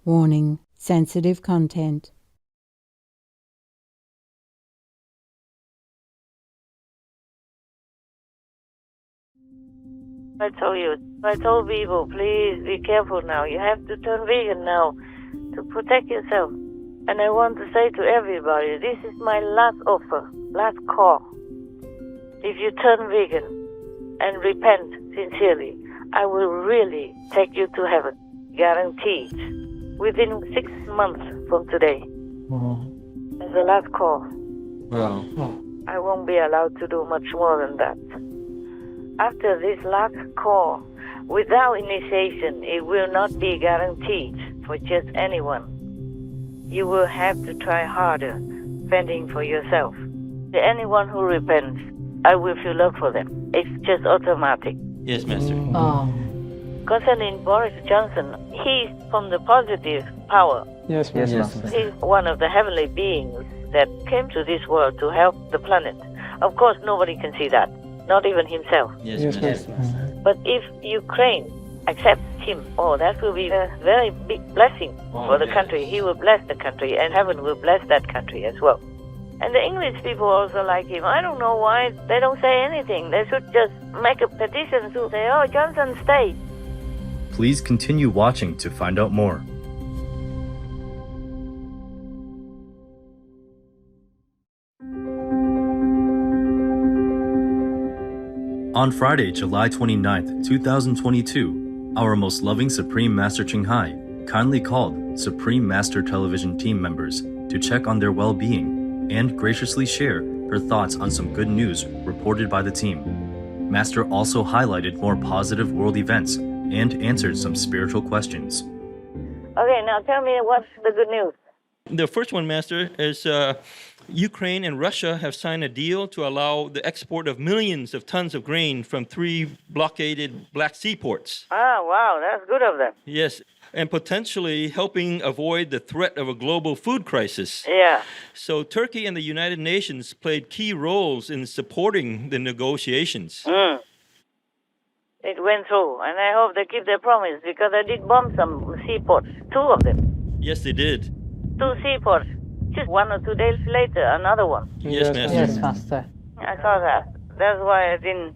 Warning: sensitive content. I told people, please be careful now. You have to turn vegan now to protect yourself. And I want to say to everybody, this is my last offer, last call. If you turn vegan and repent sincerely, I will really take you to heaven. Guaranteed. Within 6 months from today. As the last call. Wow. I won't be allowed to do much more than that. After this last call, without initiation, it will not be guaranteed for just anyone. You will have to try harder, fending for yourself. Anyone who repents, I will feel love for them. It's just automatic. Yes, Master. Concerning Boris Johnson, he's from the positive power. Yes, Master. He's one of the heavenly beings that came to this world to help the planet. Of course, nobody can see that, not even himself. Yes, Master. But if Ukraine accepts him, that will be a very big blessing for the country. He will bless the country, and heaven will bless that country as well. And the English people also like him. I don't know why they don't say anything. They should just make a petition to say, Johnson, stay. Please continue watching to find out more. On Friday, July 29th, 2022, our most loving Supreme Master Ching Hai kindly called Supreme Master Television team members to check on their well-being and graciously share her thoughts on some good news reported by the team. Master also highlighted more positive world events and answered some spiritual questions. Okay, now tell me what's the good news. The first one, Master, is Ukraine and Russia have signed a deal to allow the export of millions of tons of grain from 3 blockaded Black Sea ports. Wow, that's good of them. Yes, and potentially helping avoid the threat of a global food crisis. Yeah. So Turkey and the United Nations played key roles in supporting the negotiations. It went through, and I hope they keep their promise, because I did bomb some seaports, 2 of them. Yes, they did. 2 seaports. Just 1 or 2 days later, another one. Yes, Master. Yes, Master. I saw that. That's why I didn't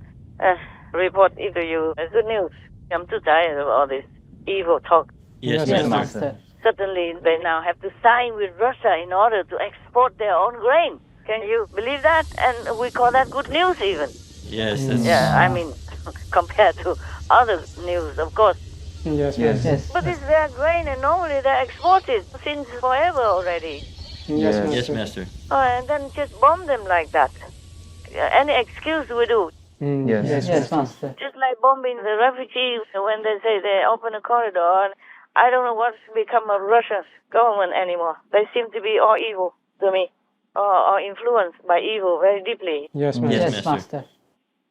report it to you. It's good news. I'm too tired of all this evil talk. Yes, Yes, Master. Master. Certainly, they now have to sign with Russia in order to export their own grain. Can you believe that? And we call that good news even. Yes, that's Yeah, I mean, compared to other news, of course. Yes. But it's their grain, and normally they're exported since forever already. Yes, Master. And then just bomb them like that. Any excuse we do. Yes, Master. Just like bombing the refugees when they say they open a corridor. And I don't know what's become of Russia's government anymore. They seem to be all evil to me, or influenced by evil very deeply. Yes, Yes, Master.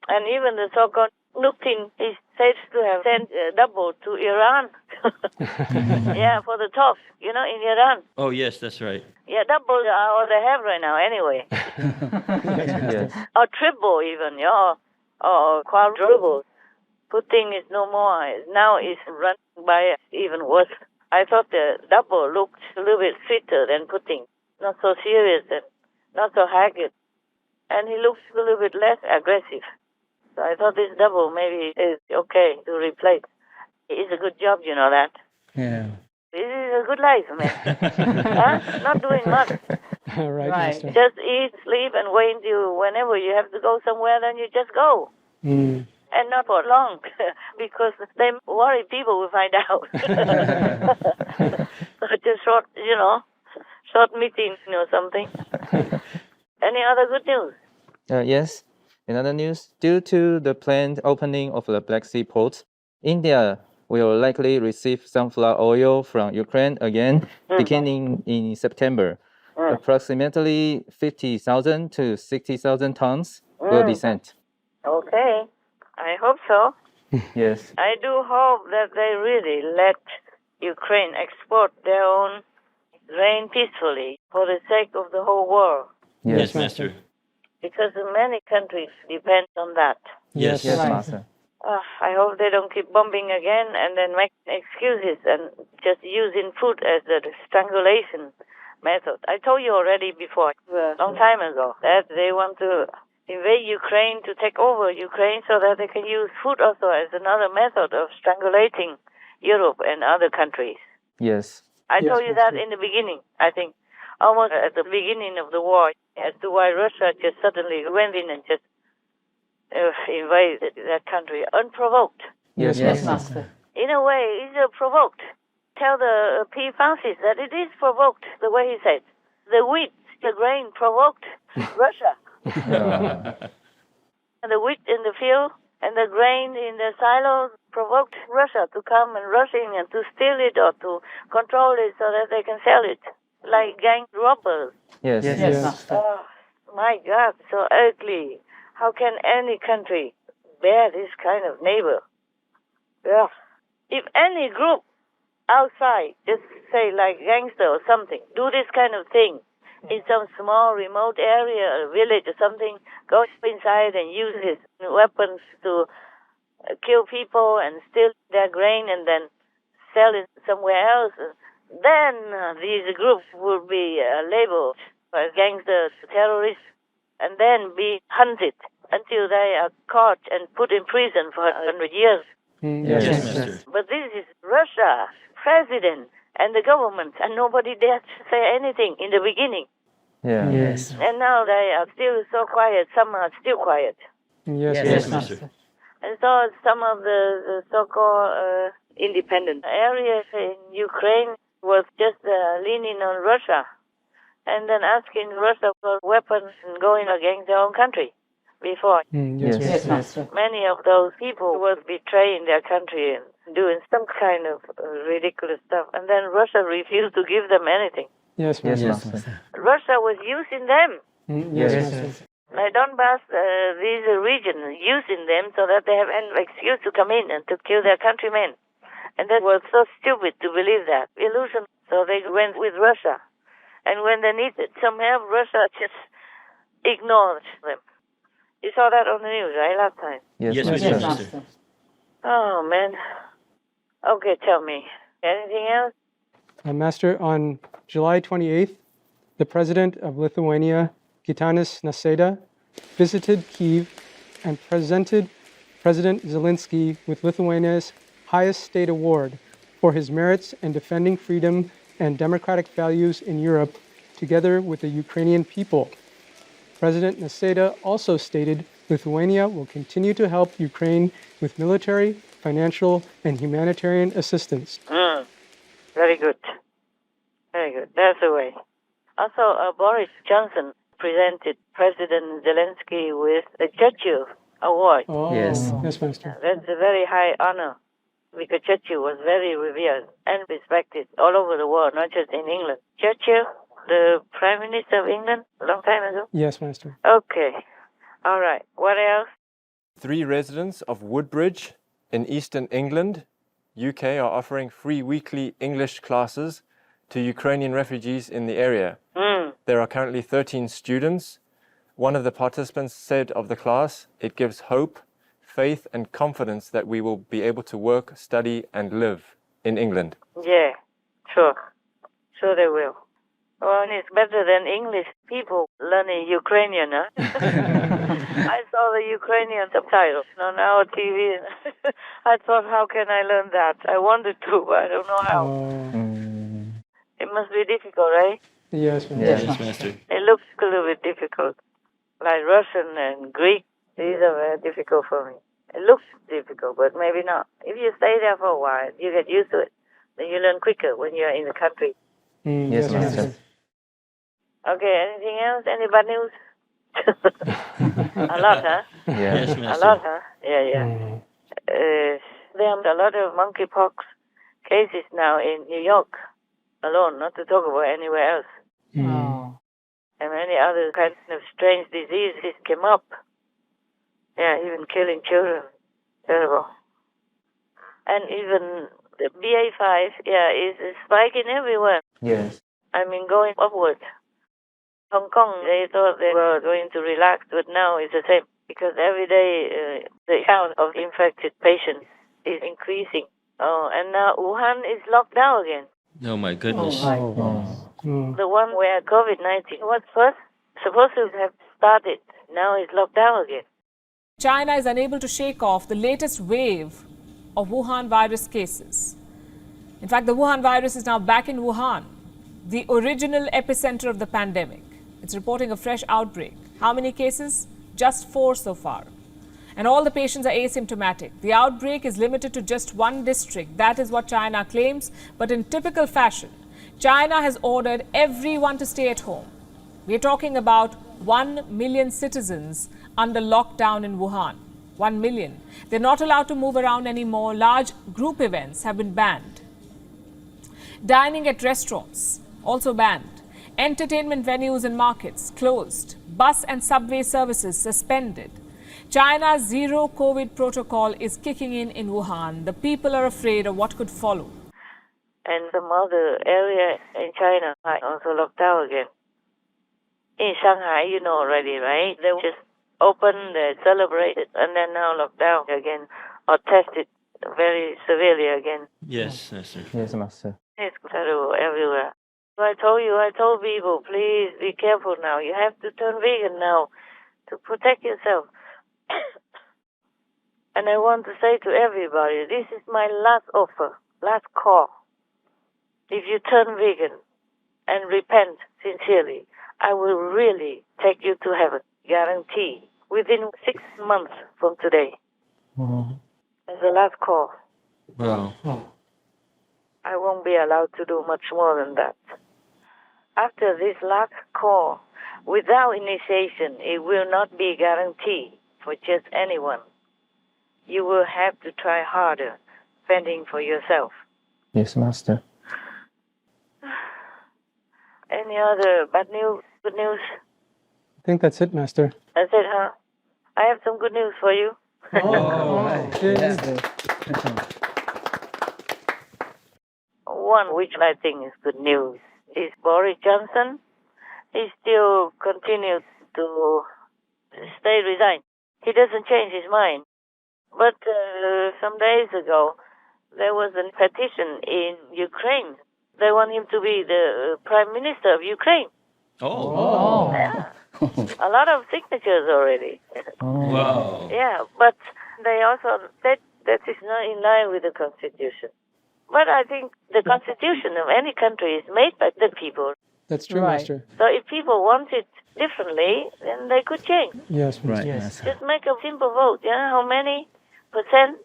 And even the so-called Putin is said to have sent double to Iran. Yeah, for the talks, in Iran. Oh, yes, that's right. Yeah, double all they have right now anyway. Or triple even, or quadruple. Putin is no more. Now it's run by even worse. I thought the double looked a little bit sweeter than Putin. Not so serious and not so haggard. And he looks a little bit less aggressive. So I thought this double maybe is okay to replace. It's a good job, you know that. Yeah. This is a good life, man. Not doing much. Right, Right. Master. Just eat, sleep, and wait till whenever you have to go somewhere, then you just go. And not for long, because they worry people will find out. So just short meetings or something. Any other good news? Yes. In other news, due to the planned opening of the Black Sea port, India will likely receive sunflower oil from Ukraine again, beginning in September. Approximately 50,000 to 60,000 tons will be sent. Okay. I hope so. Yes. I do hope that they really let Ukraine export their own grain peacefully for the sake of the whole world. Yes, Master. Because many countries depend on that. Yes. Yes, Right. Master. I hope they don't keep bombing again and then make excuses and just using food as the strangulation method. I told you already before, a long time ago, that they want to invade Ukraine to take over Ukraine so that they can use food also as another method of strangulating Europe and other countries. Yes. I Yes, told you that's that true. in the beginning, I think, almost at the beginning of the war, as to why Russia just suddenly went in and just invaded that country unprovoked. Yes, Yes, Master. Master. In a way, it's provoked. Tell the P. Francis that it is provoked, the way he said. The wheat, the grain provoked Russia. And the wheat in the field and the grain in the silos provoked Russia to come and rush in and to steal it or to control it so that they can sell it, like gang robbers. Yes. Yes, Yes. Master. Oh, my God, so ugly. How can any country bear this kind of neighbor? Yeah. If any group outside, just say like gangster or something, do this kind of thing in some small remote area, a village or something, go inside and use his weapons to kill people and steal their grain and then sell it somewhere else, then these groups will be labeled as gangster terrorists and then be hunted until they are caught and put in prison for 100 years. Yes, Yes, Master. Master. But this is Russia, president, and the government, and nobody dared to say anything in the beginning. Yeah. Yes. And now they are still so quiet, some are still quiet. Yes, Yes, Master. Master. And so some of the so-called independent areas in Ukraine was just leaning on Russia and then asking Russia for weapons and going against their own country before. Yes, Yes. Yes, Master. Master. Many of those people were betraying their country and doing some kind of ridiculous stuff. And then Russia refused to give them anything. Yes, Yes, Master. Master. Russia was using them. Yes, Yes. Master. Like Donbass, these regions, using them so that they have an excuse to come in and to kill their countrymen. And that was so stupid to believe that. Illusion. So they went with Russia. And when they needed some help, Russia just ignored them. You saw that on the news, right, last time? Yes, Yes, Master. Yes, Master. Master. Oh, man. Okay, tell me. Anything else? Master, on July 28th, the President of Lithuania, Gitanas Nausėda, visited Kyiv and presented President Zelensky with Lithuania's highest state award for his merits in defending freedom and democratic values in Europe, together with the Ukrainian people. President Nausėda also stated Lithuania will continue to help Ukraine with military, financial, and humanitarian assistance. Very good. Very good. That's the way. Also, Boris Johnson presented President Zelensky with the Churchill Award. Oh, Yes. Yes, Master. That's a very high honor because Churchill was very revered and respected all over the world, not just in England. Churchill, the Prime Minister of England, a long time ago. Yes, Master. Okay. All right. What else? 3 residents of Woodbridge in eastern England, UK, are offering free weekly English classes to Ukrainian refugees in the area. There are currently 13 students. One of the participants said of the class, "It gives hope, faith, and confidence that we will be able to work, study, and live in England." Yeah, sure. Sure they will. Well, it's better than English people learning Ukrainian, huh? I saw the Ukrainian subtitles on our TV. I thought, how can I learn that? I wanted to, but I don't know how. It must be difficult, right? Yes, Master. Yes. Yes, Master. It looks a little bit difficult. Like Russian and Greek, these are very difficult for me. It looks difficult, but maybe not. If you stay there for a while, you get used to it. Then you learn quicker when you're in the country. Yes, Master. Okay, anything else? Any bad news? A lot, huh? Yeah. Yes, A Master. lot, huh? Yeah. There are a lot of monkeypox cases now in New York alone, not to talk about anywhere else. Oh. And many other kinds of strange diseases came up. Yeah, even killing children. Terrible. And even the BA5, is spiking everywhere. Yes. I mean, going upward. Hong Kong, they thought they were going to relax, but now it's the same. because every day the count of infected patients is increasing. Oh, and now Wuhan is locked down again. Oh my goodness. The one where COVID-19 was first supposed to have started, now it's locked down again. China is unable to shake off the latest wave of Wuhan virus cases. In fact, the Wuhan virus is now back in Wuhan, the original epicenter of the pandemic. It's reporting a fresh outbreak. How many cases? Just 4 so far. And all the patients are asymptomatic. The outbreak is limited to just one district. That is what China claims. But in typical fashion, China has ordered everyone to stay at home. We're talking about 1 million citizens under lockdown in Wuhan. 1 million. They're not allowed to move around anymore. Large group events have been banned. Dining at restaurants also banned. Entertainment venues and markets closed. Bus and subway services suspended. China's zero COVID protocol is kicking in Wuhan. The people are afraid of what could follow. And some other area in China are also locked down again. In Shanghai, you know already, right? They just opened, they celebrated, and then now locked down again, or tested very severely again. Yes, Master. Yes, Master. It's terrible everywhere. So I told people, please be careful now. You have to turn vegan now to protect yourself. And I want to say to everybody, this is my last offer, last call. If you turn vegan and repent sincerely, I will really take you to heaven. Guarantee. Within 6 months from today. That's the last call. Wow. I won't be allowed to do much more than that. After this last call, without initiation, it will not be guaranteed for just anyone. You will have to try harder, fending for yourself. Yes, Master. Any other bad news, good news? I think that's it, Master. That's it, huh? I have some good news for you. One which I think is good news is Boris Johnson. He still continues to stay resigned. He doesn't change his mind. But some days ago, there was a petition in Ukraine. They want him to be the Prime Minister of Ukraine. Oh. Yeah. A lot of signatures already. Wow. Yeah, but they also said that is not in line with the Constitution. But I think the Constitution of any country is made by the people. That's true, Right. Master. So if people want it differently, then they could change. Yes, Master. Right, Yes. Master. Just make a simple vote, yeah, how many percent,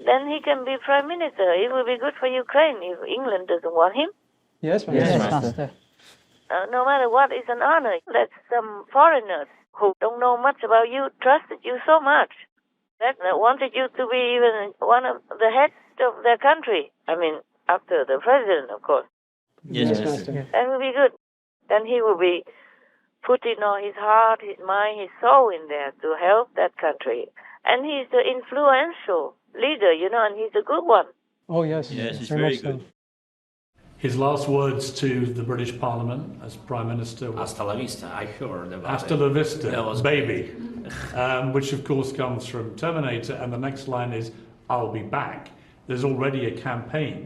then he can be Prime Minister. It will be good for Ukraine if England doesn't want him. Yes, Master. Yes, Yes, Master. Master. No matter what, it's an honor that some foreigners who don't know much about you trusted you so much that they wanted you to be even one of the heads of their country. I mean, after the president, of course. Yes, Yes, Master. Master. That will be good. Then he will be putting all his heart, his mind, his soul in there to help that country. And he's the influential leader, you know, and he's a good one. Oh, yes. Yes, he's very very much so. good. His last words to the British Parliament as Prime Minister were Hasta la vista, I heard about "Hasta it. la vista, That was baby," which of course comes from Terminator, and the next line is "I'll be back." There's already a campaign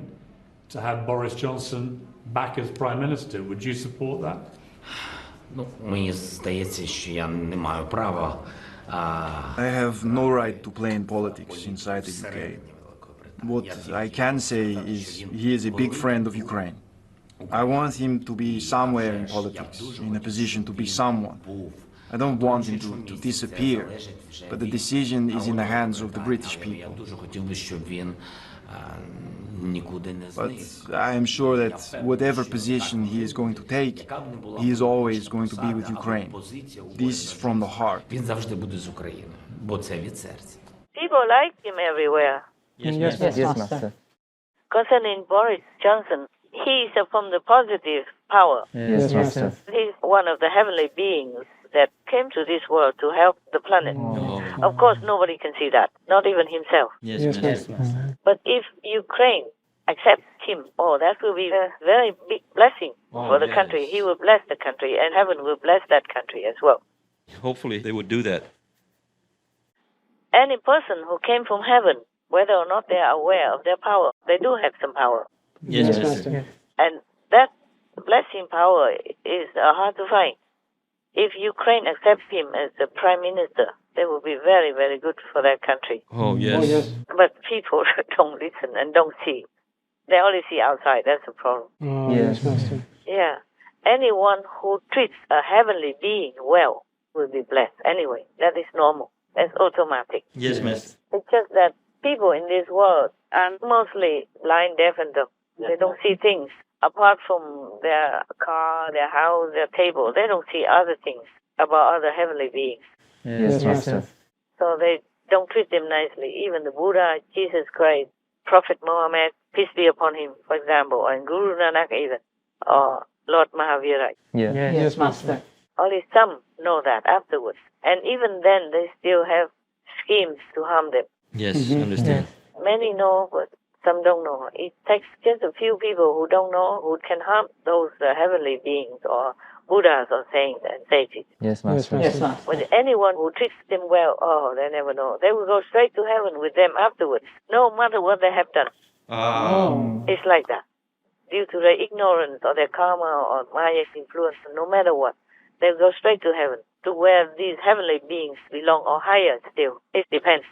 to have Boris Johnson back as Prime Minister. Would you support that? Ну, мені здається, що я не маю права. I have no right to play in politics inside the UK. What I can say is he is a big friend of Ukraine. I want him to be somewhere in politics, in a position to be someone. I don't want him to disappear, but the decision is in the hands of the British Я people. дуже хотів би, щоб він нікуди не But зник. I am sure that whatever position he is going to take, he is always going to be with Ukraine. This is from the heart. Він завжди буде з Україною, бо це від серця. People like him everywhere. Yes, Yes, Master. Yes, Yes, Master. Master. Concerning Boris Johnson, he is from the positive power. Yes, Yes, Master. Master. He's one of the heavenly beings that came to this world to help the planet. Oh. Of course, nobody can see that, not even himself. Yes, Yes, Master. Master. But if Ukraine accepts him, that will be a very big blessing for the yes. country. He will bless the country, and heaven will bless that country as well. Hopefully they would do that. any person who came from heaven, whether or not they are aware of their power, they do have some power. Yes, Master. Master. And that blessing power is hard to find. If Ukraine accepts him as the prime minister, that will be very, very good for that country. Oh, yes. But people don't listen and don't see. They only see outside. That's the problem. Oh, Yes. yes, Master. Yeah. Anyone who treats a heavenly being well will be blessed. Anyway, that is normal. That's automatic. Yes, Master. It's just that people in this world are mostly blind, deaf, and dumb. They don't see things apart from their car, their house, their table. They don't see other things about other heavenly beings. Yes, Master. So they don't treat them nicely. Even the Buddha, Jesus Christ, Prophet Muhammad, peace be upon him, for example, and Guru Nanak even, or Lord Mahavira. Yeah. Yes, Master. Only some know that afterwards. And even then, they still have schemes to harm them. Yes, understand. Many know, but some don't know. It takes just a few people who don't know who can harm those heavenly beings or Buddhas or saints and sages. Yes, Master. Yes, Master. But anyone who treats them well, oh, they never know. They will go straight to heaven with them afterwards, no matter what they have done. It's like that. Due to their ignorance or their karma or Maya's influence, no matter what, they'll go straight to heaven, to where these heavenly beings belong, or higher still. It depends.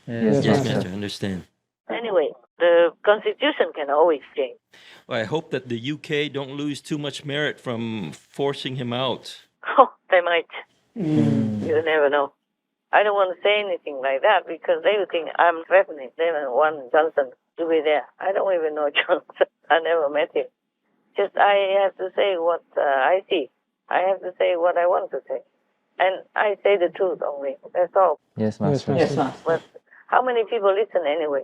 Yes, Yes, Master. Master, understand. Anyway, the constitution can always change. Well, I hope that the UK don't lose too much merit from forcing him out. Oh, they might. You never know. I don't want to say anything like that because they will think I'm threatening them and want Johnson to be there. I don't even know Johnson. I never met him. Just I have to say what I see. I have to say what I want to say. And I say the truth only. That's all. Yes, Master. Yes, Master. But how many people listen anyway?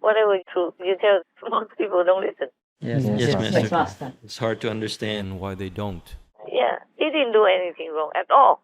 Whatever truth you tell, most people don't listen. Yes, Yes, Master. Yes, Master. It's hard to understand why they don't. Yeah, he didn't do anything wrong at all.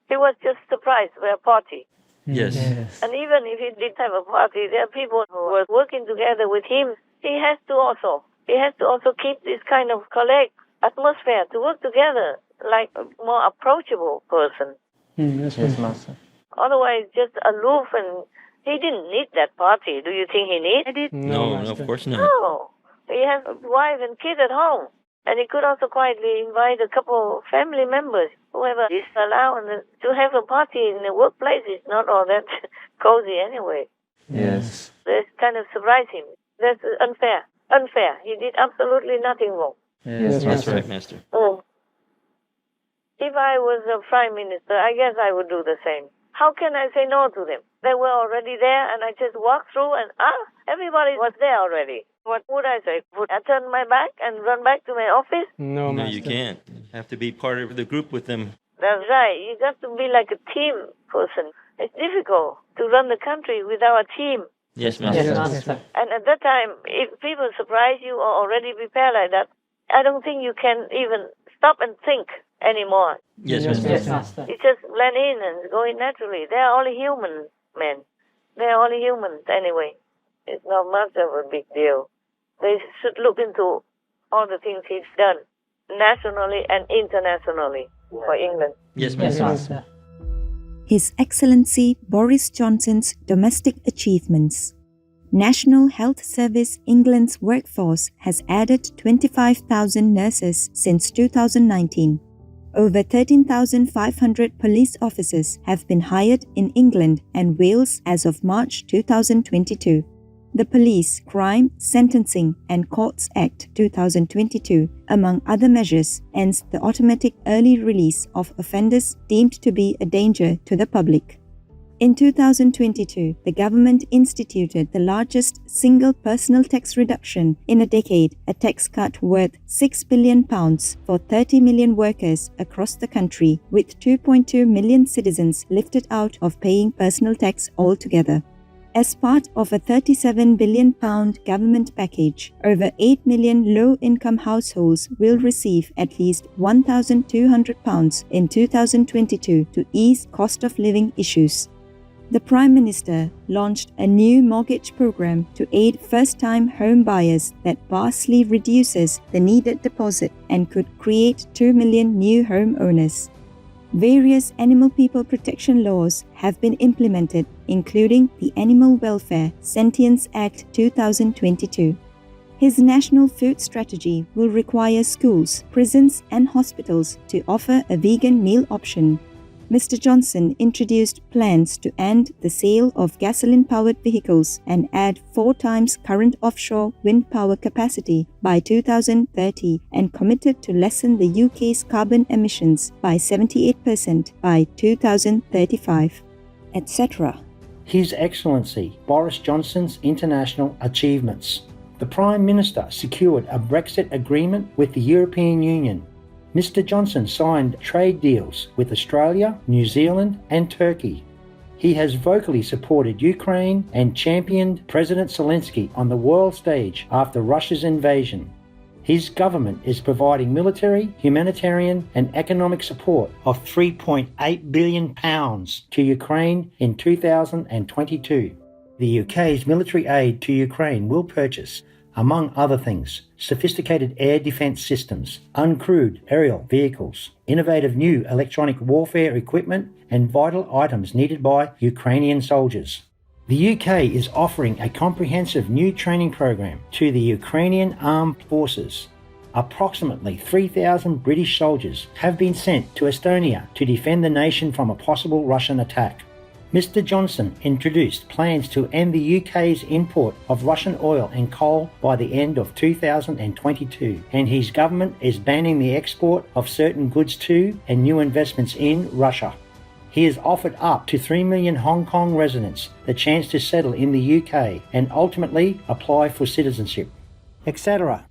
He was just surprised by a party. Yes. And even if he did have a party, there are people who were working together with him. He has to also keep this kind of collect atmosphere to work together like a more approachable person. Yes, Yes, Master. Otherwise, just aloof, and he didn't need that party. Do you think he needed it? No, Master. of course not. No. He has a wife and kid at home. And he could also quietly invite a couple of family members, whoever is allowed to have a party in the workplace. Is not all that cozy anyway. Yes. That kind of surprised him. That's unfair. Unfair. He did absolutely nothing wrong. Yes, That's Master. right, Master. If I was a prime minister, I guess I would do the same. How can I say no to them? They were already there, and I just walked through, and everybody was there already. What would I say? Would I turn my back and run back to my office? No, No, Master. you can't. You have to be part of the group with them. That's right. You got to be like a team person. It's difficult to run the country without a team. Yes, Yes, Master. Master. And at that time, if people surprise you or already prepare like that, I don't think you can even stop and think anymore. Yes, Yes, Master. Yes, Master. You just blend in and go in naturally. They're only human, men. They're only humans anyway. It's not much of a big deal. They should look into all the things he's done, nationally and internationally, for England. Yes, Yes, Master. Master. His Excellency Boris Johnson's domestic achievements. National Health Service England's workforce has added 25,000 nurses since 2019. Over 13,500 police officers have been hired in England and Wales as of March 2022. The Police, Crime, Sentencing and Courts Act 2022, among other measures, ends the automatic early release of offenders deemed to be a danger to the public. In 2022, the government instituted the largest single personal tax reduction in a decade, a tax cut worth £6 billion for 30 million workers across the country, with 2.2 million citizens lifted out of paying personal tax altogether. As part of a £37 billion government package, over 8 million low-income households will receive at least £1,200 in 2022 to ease cost of living issues. The Prime Minister launched a new mortgage program to aid first-time home buyers that vastly reduces the needed deposit and could create 2 million new homeowners. various animal people protection laws have been implemented, including the Animal Welfare Sentience Act 2022. His national food strategy will require schools, prisons, and hospitals to offer a vegan meal option. Mr. Johnson introduced plans to end the sale of gasoline-powered vehicles and add 4 times current offshore wind power capacity by 2030 and committed to lessen the UK's carbon emissions by 78% by 2035, etc. His Excellency Boris Johnson's international achievements. The Prime Minister secured a Brexit agreement with the European Union. Mr. Johnson signed trade deals with Australia, New Zealand and Turkey. He has vocally supported Ukraine and championed President Zelensky on the world stage after Russia's invasion. His government is providing military, humanitarian and economic support of £3.8 billion to Ukraine in 2022. The UK's military aid to Ukraine will purchase, among other things, sophisticated air defence systems, uncrewed aerial vehicles, innovative new electronic warfare equipment and vital items needed by Ukrainian soldiers. The UK is offering a comprehensive new training program to the Ukrainian Armed Forces. Approximately 3,000 British soldiers have been sent to Estonia to defend the nation from a possible Russian attack. Mr. Johnson introduced plans to end the UK's import of Russian oil and coal by the end of 2022, and his government is banning the export of certain goods to and new investments in Russia. He has offered up to 3 million Hong Kong residents the chance to settle in the UK and ultimately apply for citizenship, etc.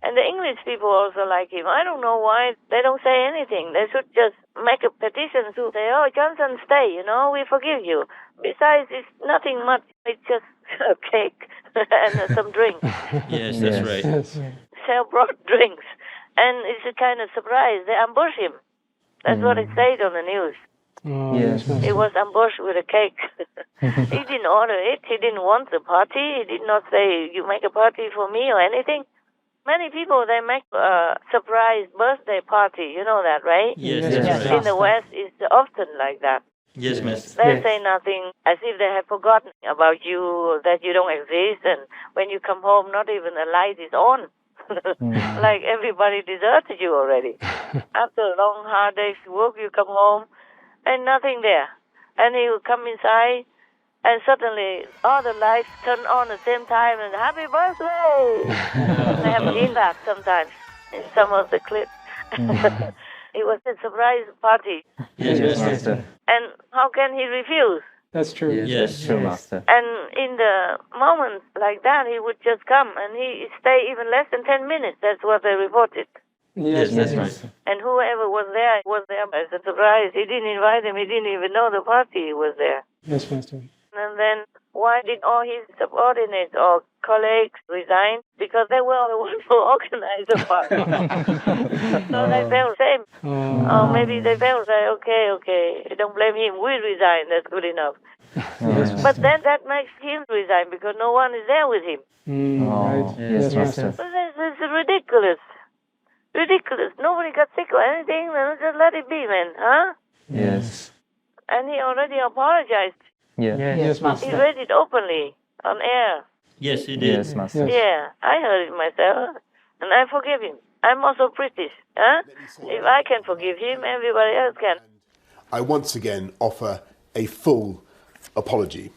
And the English people also like him. I don't know why they don't say anything. They should just make a petition to say, oh, Johnson, stay, we forgive you. Besides, it's nothing much. It's just a cake and some drinks. Yes, that's right. Sell brought drinks. And it's a kind of surprise. They ambush him. That's what it said on the news. Oh, Yes. He was ambushed with a cake. He didn't order it. He didn't want the party. He did not say, you make a party for me or anything. Many people, they make a surprise birthday party. You know that, right? Yes, that's right. In the West, it's often like that. Yes, miss. They say nothing as if they have forgotten about you, that you don't exist, and when you come home, not even a light is on. Like everybody deserted you already. After a long, hard day's work, you come home, and nothing there. And you come inside, and suddenly all the lights turn on at the same time, and happy birthday! I have seen that sometimes in some of the clips. It was a surprise party. Yes, Master. And how can he refuse? That's true. Yes. That's true, Master. And in the moments like that, he would just come, and he stay even less than 10 minutes. That's what they reported. Yes, that's right. And whoever was there as a surprise. He didn't invite him. He didn't even know the party was there. Yes, Master. And then why did all his subordinates or colleagues resign? Because they were the ones who organized the party. So they felt same. Or maybe they felt say, okay, don't blame him. We resign. That's good enough. But then that makes him resign because no one is there with him. Right. Yes, Master. So this is ridiculous. Ridiculous. Nobody got sick or anything. Then just let it be, man. Huh? Yes. And he already apologized. Yeah. Yes, He Master. read it openly on air. Yes, he did. Yes, Master. Yeah, I heard it myself. And I forgive him. I'm also British. Huh? If I can forgive him, everybody else can. I once again offer a full apology.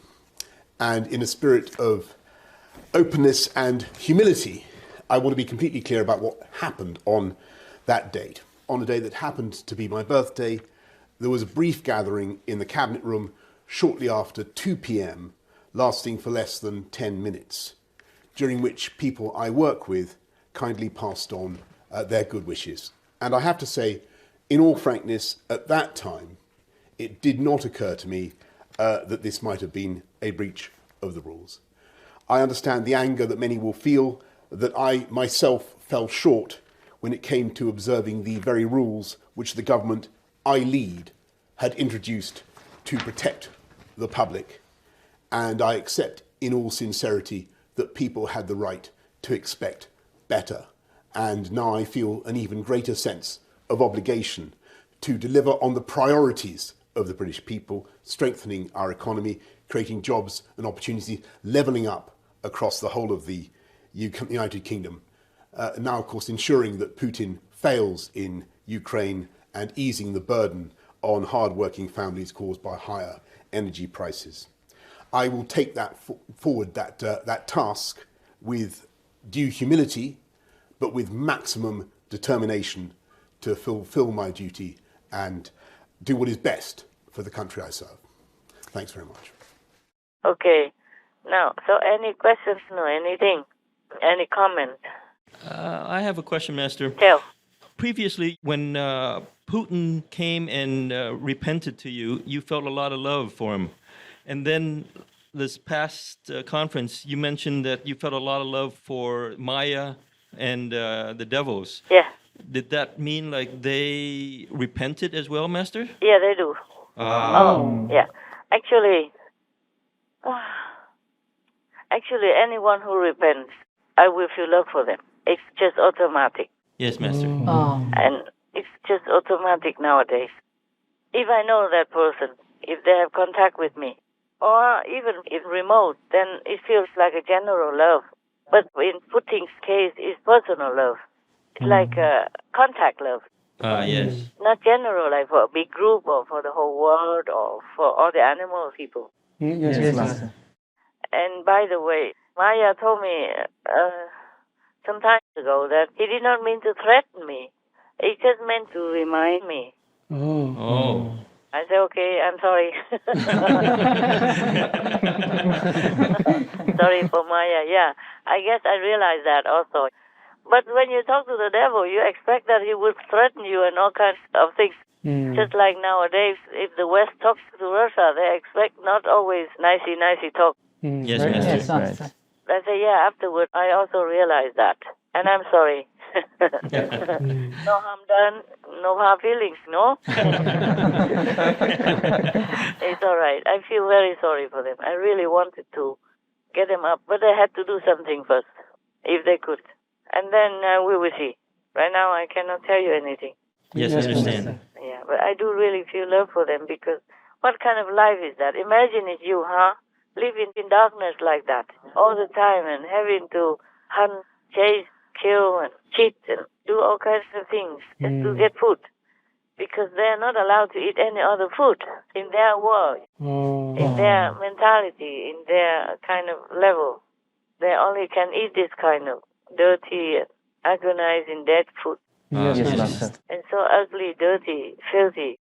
And in a spirit of openness and humility, I want to be completely clear about what happened on that date. On a day that happened to be my birthday, there was a brief gathering in the cabinet room shortly after 2 p.m, lasting for less than 10 minutes, during which people I work with kindly passed on their good wishes. And I have to say, in all frankness, at that time, it did not occur to me that this might have been a breach of the rules. I understand the anger that many will feel that I myself fell short when it came to observing the very rules which the government I lead had introduced to protect the public. And I accept in all sincerity that people had the right to expect better. And now I feel an even greater sense of obligation to deliver on the priorities of the British people, strengthening our economy, creating jobs and opportunities, levelling up across the whole of the United Kingdom. Now, of course, ensuring that Putin fails in Ukraine and easing the burden on hard-working families caused by higher energy prices. I will take that forward, that task, with due humility, but with maximum determination to fulfil my duty and do what is best for the country I serve. Thanks very much. Okay. Now, so any questions or anything? Any comment? I have a question, Master. Tell. Previously, when Putin came and repented to you, you felt a lot of love for him. And then this past conference, you mentioned that you felt a lot of love for Maya and the devils. Yeah. Did that mean like they repented as well, Master? Yeah, they do. Oh, yeah. Actually, anyone who repents, I will feel love for them. It's just automatic. Yes, Master. And it's just automatic nowadays. If I know that person, if they have contact with me, or even if remote, then it feels like a general love. But in Putin's case, it's personal love. It's like a contact love. Yes. Not general, like for a big group or for the whole world or for all the animal people. Yes, Master. And by the way, Maya told me some time ago that he did not mean to threaten me. He just meant to remind me. Oh. I said, okay, I'm sorry. Sorry for Maya. Yeah, I guess I realized that also. But when you talk to the devil, you expect that he would threaten you and all kinds of things. Just like nowadays, if the West talks to Russia, they expect not always nicey talk. Yes, Master. Yes, Master. I say, yeah, afterward, I also realized that. And I'm sorry. No harm done, no hard feelings, no? It's all right. I feel very sorry for them. I really wanted to get them up, but they had to do something first, if they could. And then we will see. Right now, I cannot tell you anything. Yes, I understand. Yeah, but I do really feel love for them because what kind of life is that? Imagine if you, living in darkness like that all the time and having to hunt, chase, kill, and cheat and do all kinds of things just to get food because they're not allowed to eat any other food in their world, in their mentality, in their kind of level. They only can eat this kind of dirty and agonizing dead food. Yes, Master. And so ugly, dirty, filthy.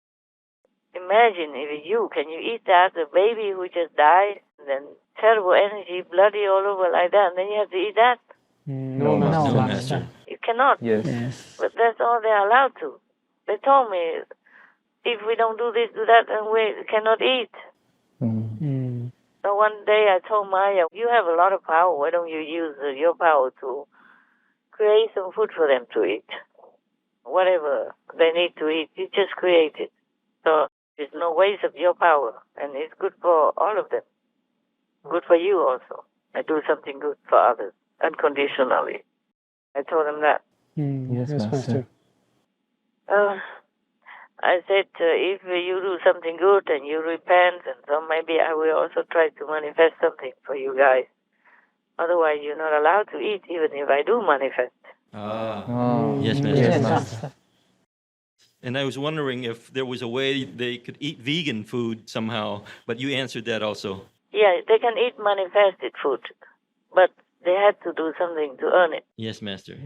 Imagine if can you eat that, the baby who just died, and then terrible energy, bloody all over like that, and then you have to eat that? No, Master. You cannot. Yes. But that's all they're allowed to. They told me, if we don't do this, do that, then we cannot eat. So one day I told Maya, you have a lot of power, why don't you use your power to create some food for them to eat? Whatever they need to eat, you just create it. So there's no waste of your power, and it's good for all of them. Good for you also. I do something good for others, unconditionally. I told them that. Yes, Master. I said, if you do something good and you repent, and so maybe I will also try to manifest something for you guys. Otherwise, you're not allowed to eat, even if I do manifest. Yes, Master. Yes, Master. And I was wondering if there was a way they could eat vegan food somehow, but you answered that also. Yeah, they can eat manifested food, but they had to do something to earn it. Yes, Master.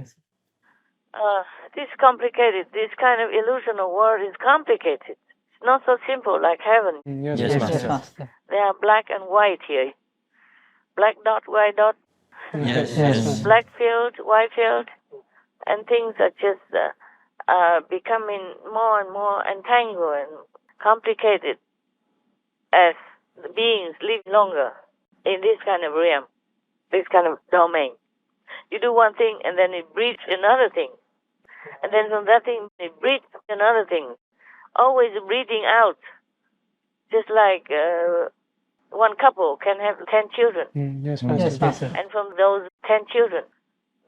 This is complicated. This kind of illusional world is complicated. It's not so simple like heaven. Yes, Yes, Master. Master. They are black and white here. Black dot, white dot. Yes. Black field, white field. And things are just becoming more and more entangled and complicated as the beings live longer in this kind of realm, this kind of domain. You do one thing and then it breeds another thing. And then from that thing it breeds another thing. Always breeding out. Just like one couple can have 10 children. Yes, Master. And from those 10 children,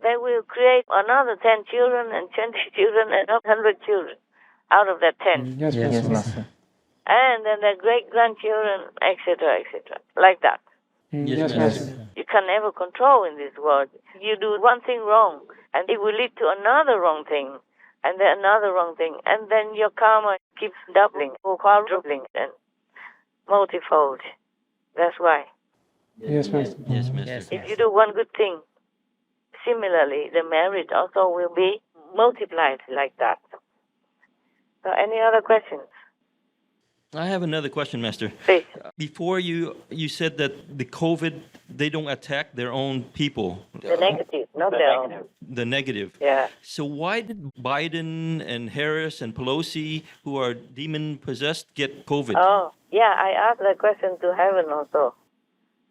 they will create another 10 children and 20 children and 100 children. out of that 10. Yes, Yes, Master. Master. And then the great-grandchildren, etc., like that. Yes, Master. You can never control in this world. You do one thing wrong, and it will lead to another wrong thing, and then another wrong thing, and then your karma keeps doubling or quadrupling and multifold. That's why. Yes, Master. Yes, Master. If you do one good thing, similarly, the merit also will be multiplied like that. So, any other questions? I have another question, Master. Please. Before you said that the COVID, they don't attack their own people. The negative, not their own. The negative. Yeah. So why did Biden and Harris and Pelosi, who are demon-possessed, get COVID? Oh, yeah, I asked that question to Heaven also.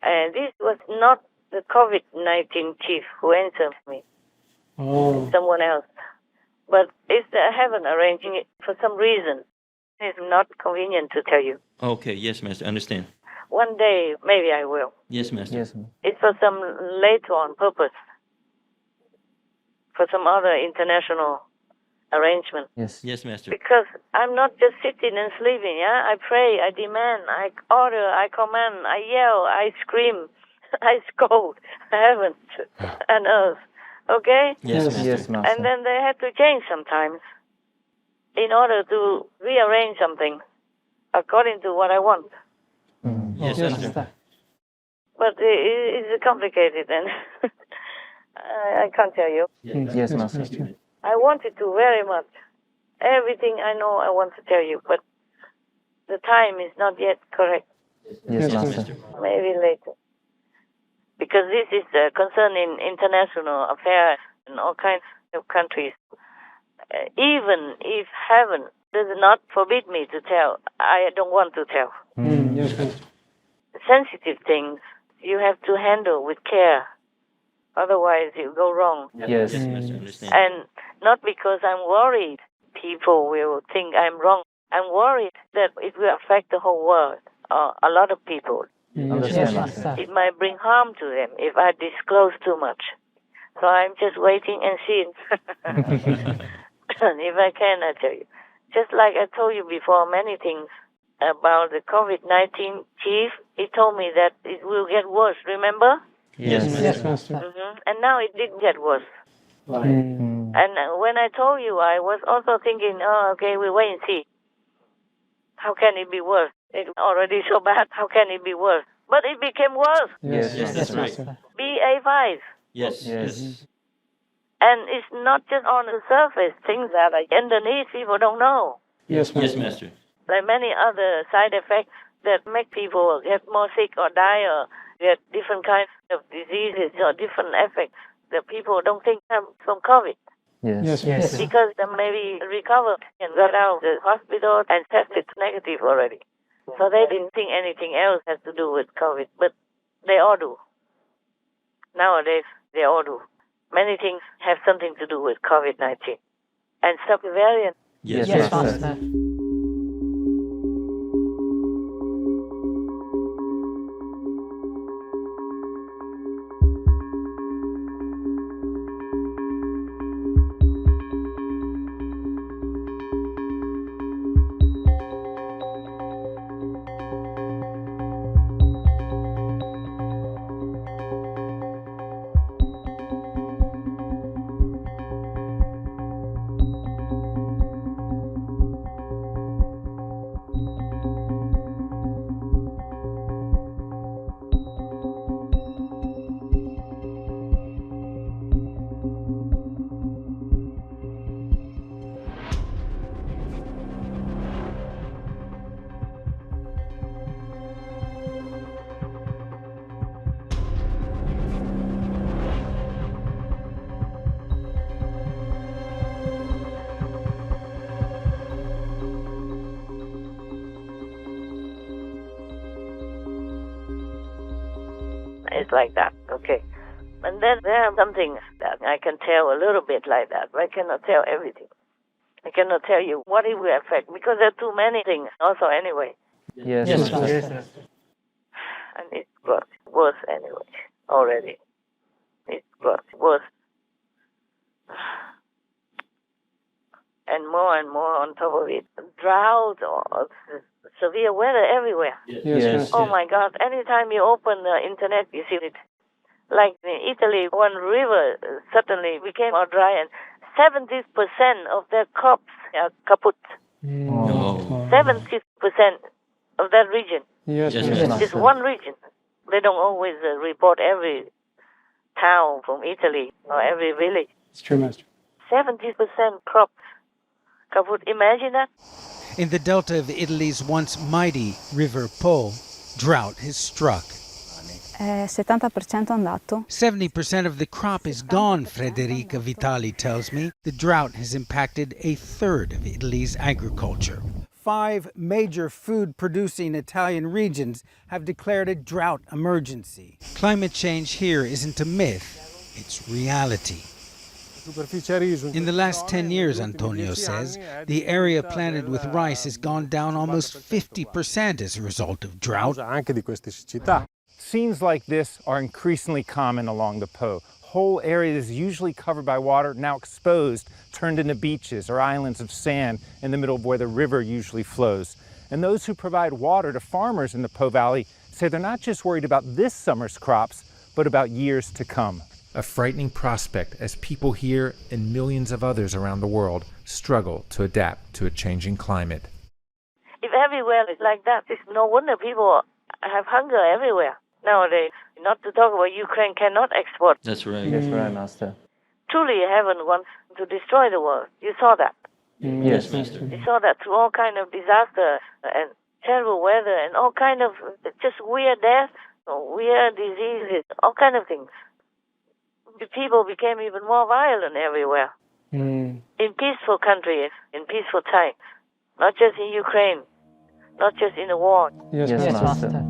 And this was not the COVID-19 chief who answered me. Oh. Someone else. But it's the Heaven arranging it for some reason. It's not convenient to tell you. Okay, yes, Master, understand. One day, maybe I will. Yes, Master. Yes. It's for some later on purpose. For some other international arrangement. Yes. Yes, Master. Because I'm not just sitting and sleeping, yeah? I pray, I demand, I order, I command, I yell, I scream, I scold heaven and earth. Okay? Yes, Master. Yes, Master. And then they had to change sometimes in order to rearrange something according to what I want. Yes, Master. But it's complicated and I can't tell you. Yes, Master. I wanted to very much. Everything I know I want to tell you, but the time is not yet correct. Yes, Master. Maybe later. Because this is concerning international affairs in all kinds of countries. Even if heaven does not forbid me to tell, I don't want to tell. Yes, Master. Sensitive things you have to handle with care. Otherwise, you go wrong. Yes. Yes, Master, understand. And not because I'm worried people will think I'm wrong. I'm worried that it will affect the whole world, a lot of people. Understand, Master. It might bring harm to them if I disclose too much. So I'm just waiting and seeing. If I can, I tell you. Just like I told you before, many things about the COVID-19 chief, he told me that it will get worse, remember? Yes, Master. Yes, Master. And now it did get worse. And when I told you, I was also thinking, oh, okay, we'll wait and see. How can it be worse? It's already so bad. How can it be worse? But it became worse. Yes, Yes, that's right. BA5. Yes, Yes. yes. And it's not just on the surface, things that are underneath people don't know. Yes, Yes, Master. Master. Like many other side effects that make people get more sick or die or get different kinds of diseases or different effects that people don't think come from COVID. Yes. Yes. Because they maybe recovered and got out of the hospital and tested negative already. So they didn't think anything else has to do with COVID, but they all do. Nowadays, they all do. Many things have something to do with COVID-19. And subvariant. Yes, Yes, Master. Master. It's like that, okay. And then there are some things that I can tell a little bit like that, but I cannot tell everything. I cannot tell you what it will affect, because there are too many things also anyway. Yes, Yes, Master. Master. And it got worse anyway, already. It got worse. and more on top of it. Drought or severe weather everywhere. Yes. Oh my God, anytime you open the internet, you see it. Like in Italy, one river suddenly became all dry and 70% of their crops are kaput. 70% of that region. Yes. It's one region. They don't always report every town from Italy or every village. It's true, Master. 70% crops kaput. Imagine that. In the delta of Italy's once mighty river Po, drought has struck. 70% andato. 70% of the crop is gone, Frederica Vitali tells me. The drought has impacted a third of Italy's agriculture. 5 major food-producing Italian regions have declared a drought emergency. Climate change here isn't a myth, it's reality. In the last 10 years, Antonio says, the area planted with rice has gone down almost 50% as a result of drought. Scenes like this are increasingly common along the Po. Whole areas usually covered by water, now exposed, turned into beaches or islands of sand in the middle of where the river usually flows. And those who provide water to farmers in the Po Valley say they're not just worried about this summer's crops, but about years to come. A frightening prospect as people here and millions of others around the world struggle to adapt to a changing climate. If everywhere is like that, it's no wonder people have hunger everywhere nowadays. Not to talk about Ukraine cannot export. That's right. That's right, Master. Truly, heaven wants to destroy the world. You saw that. Yes, Master. You saw that through all kind of disaster and terrible weather and all kind of just weird deaths, weird diseases, all kind of things. The people became even more violent everywhere. In peaceful countries, in peaceful times. Not just in Ukraine, not just in the war. Yes, Master.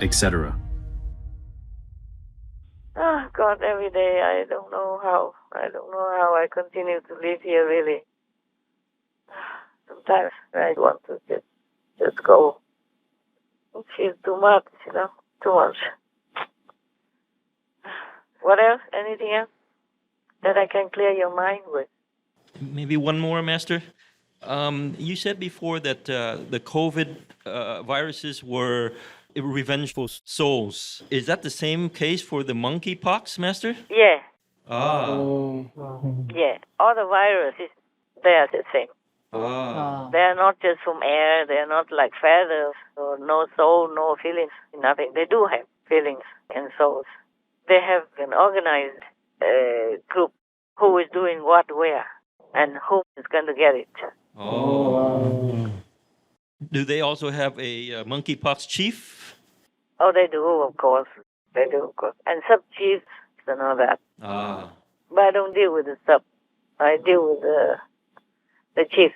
etc. Oh, God, every day I don't know how I continue to live here, really. Sometimes I want to just go. It feels too much, too much. What else? Anything else that I can clear your mind with? Maybe one more, Master. You said before that the COVID viruses were revengeful souls. Is that the same case for the monkeypox, Master? Yeah. Ah. Yeah. All the viruses, they are the same. Ah. They are not just from air. They are not like feathers or no soul, no feelings, nothing. They do have feelings and souls. They have an organized group who is doing what where and who is going to get it. Oh. Do they also have a monkeypox chief? Oh, they do, of course. They do, of course. And sub-chiefs and all that. Ah. But I don't deal with the sub. I deal with the chief,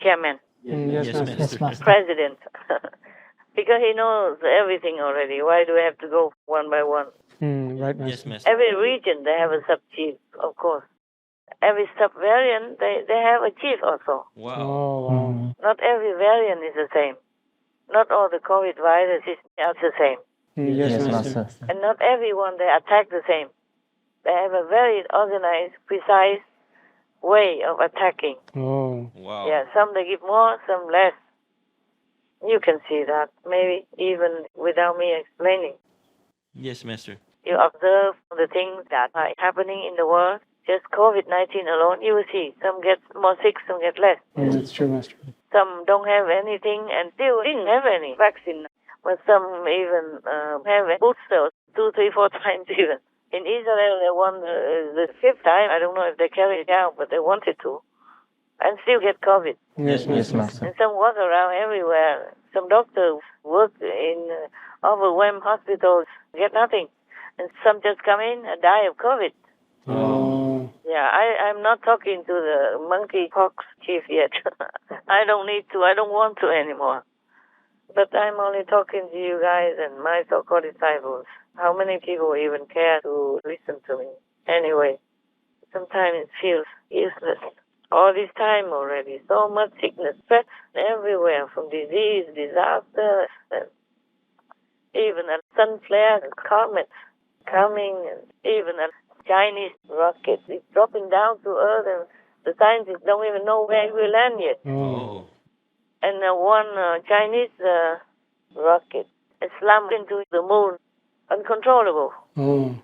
chairman, Yes, Master. president. Because he knows everything already. Why do we have to go one by one? Right, Master. Yes, Master. Every region, they have a sub-chief, of course. Every sub-variant, they have a chief also. Wow. Oh, wow. Not every variant is the same. Not all the COVID viruses are the same. Yes, Master. And not everyone, they attack the same. They have a very organized, precise way of attacking. Oh. Wow. Yeah, some they give more, some less. You can see that, maybe even without me explaining. Yes, Master. You observe the things that are happening in the world. Just COVID-19 alone, you will see. Some get more sick, some get less. That's true, Master. Some don't have anything and still didn't have any vaccine. But some even have a booster 2, 3, 4 times even. In Israel, they won the 5th time. I don't know if they carried it out, but they wanted to. And still get COVID. Yes, Master. And some walk around everywhere. Some doctors work in overwhelmed hospitals, get nothing. And some just come in and die of COVID. Oh. Yeah, I'm not talking to the monkeypox chief yet. I don't need to. I don't want to anymore. But I'm only talking to you guys and my so-called disciples. How many people even care to listen to me? Anyway, sometimes it feels useless. All this time already, so much sickness, threats everywhere, from disease, disaster, and even a sun flare, comets coming, and even a Chinese rocket is dropping down to Earth, and the scientists don't even know where it will land yet. Oh. And one Chinese rocket slammed into the moon, uncontrollable. Oh.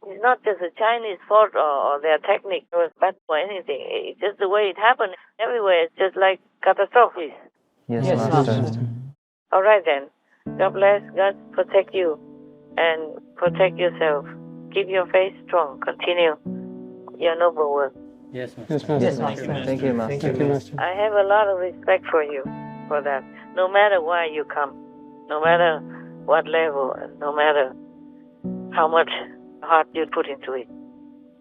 It's not just the Chinese fault or their technique was bad or anything. It's just the way it happened everywhere. It's just like catastrophes. Yes, Yes, Master. Master. All right then. God bless. God protect you and protect yourself. Keep your faith strong. Continue your noble work. Yes, Master. Yes, Master. Thank you, Master. Thank you, Master. I have a lot of respect for you for that. No matter why you come, no matter what level, and no matter how much heart you put into it,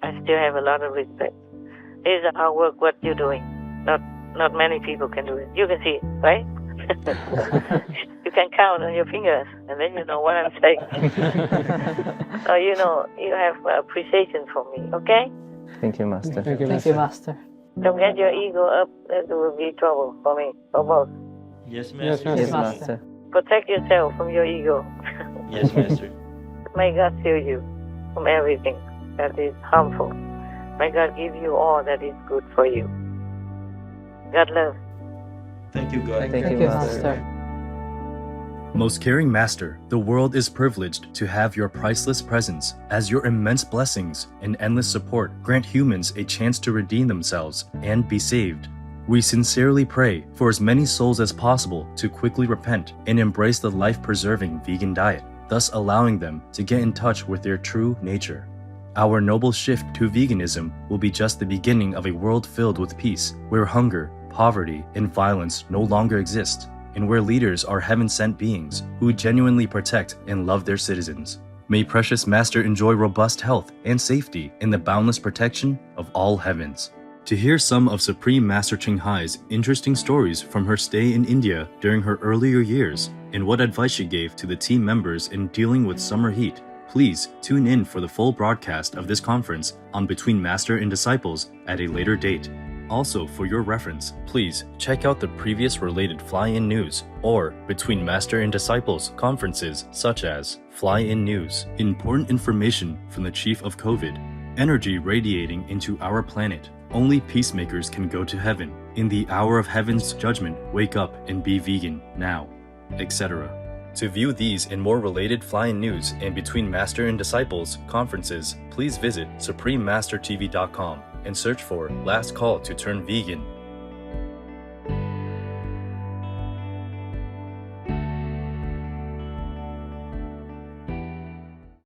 I still have a lot of respect. It's a hard work what you're doing. Not many people can do it. You can see it, right? You can count on your fingers, and then you know what I'm saying. So you know you have appreciation for me. Okay? Thank you, Master. Thank you, Thank you, Master. Master. Don't get your ego up. That will be trouble for me, for both. Yes, Yes, Master. Yes, Master. Master. Protect yourself from your ego. Yes, Master. May God shield you from everything that is harmful. May God give you all that is good for you. God love. Thank you, God. Thank Thank you, you, Master. Master. Most caring Master, the world is privileged to have your priceless presence, as your immense blessings and endless support grant humans a chance to redeem themselves and be saved. We sincerely pray for as many souls as possible to quickly repent and embrace the life-preserving vegan diet, thus allowing them to get in touch with their true nature. Our noble shift to veganism will be just the beginning of a world filled with peace, where hunger, poverty, and violence no longer exist, and where leaders are heaven-sent beings who genuinely protect and love their citizens. May precious Master enjoy robust health and safety in the boundless protection of all heavens. To hear some of Supreme Master Ching Hai's interesting stories from her stay in India during her earlier years and what advice she gave to the team members in dealing with summer heat, please tune in for the full broadcast of this conference on Between Master and Disciples at a later date. Also, for your reference, please check out the previous related Fly-In News or Between Master and Disciples conferences such as Fly-In News, important information from the Chief of COVID, energy radiating into our planet, only peacemakers can go to heaven, in the hour of heaven's judgment, wake up and be vegan now, etc. To view these and more related Fly-In News and Between Master and Disciples conferences, please visit suprememastertv.com and search for Last Call to Turn Vegan